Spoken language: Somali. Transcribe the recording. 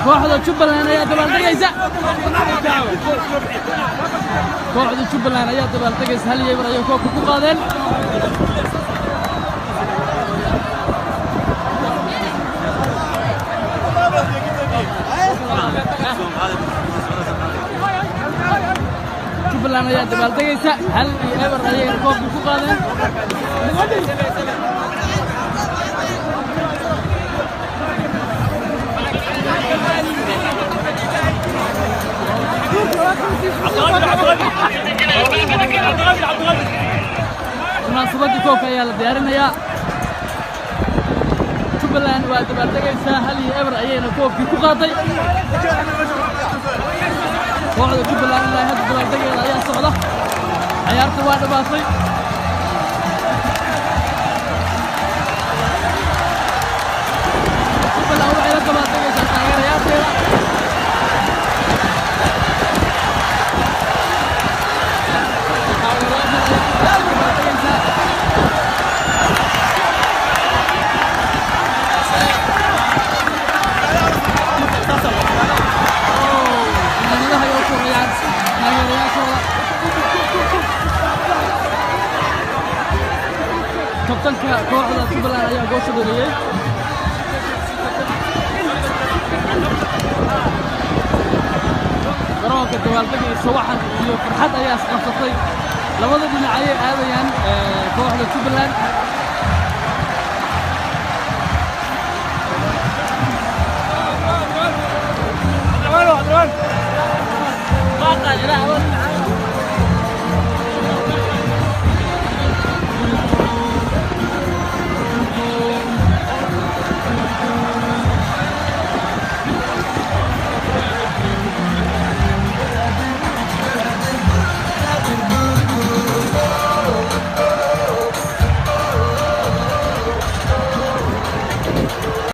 kooxda Jubbaland ayaa dabaaldegaysa kooxda Jubbaland ayaa dabaaldegaysa hal yeebar ayay koobka ku qaadeen Jubbaland ayaa dabaaldegaysa hal yeebar ayay koobka ku qaadeen munaasabadii koobka ayaa la diyaarinayaa Jubbaland waa dabaaldegaysaa hal yeebar ayayna koobkii ku qaaday kooxda Jubbaland ilaa hadda dabaaldegeeda ayaa socda ciyaarta waa dhamaatay Jubbaland waxay la dabaaldegaysaa taageerayaasheeda kabtanka kooxda Jubbaland ayaa goosha dhaliyay garoonka dabaaldegaysa waxan iyo farxad ayaa isqabsatay labada dhinac ayay aadayaan kooxda Jubbaland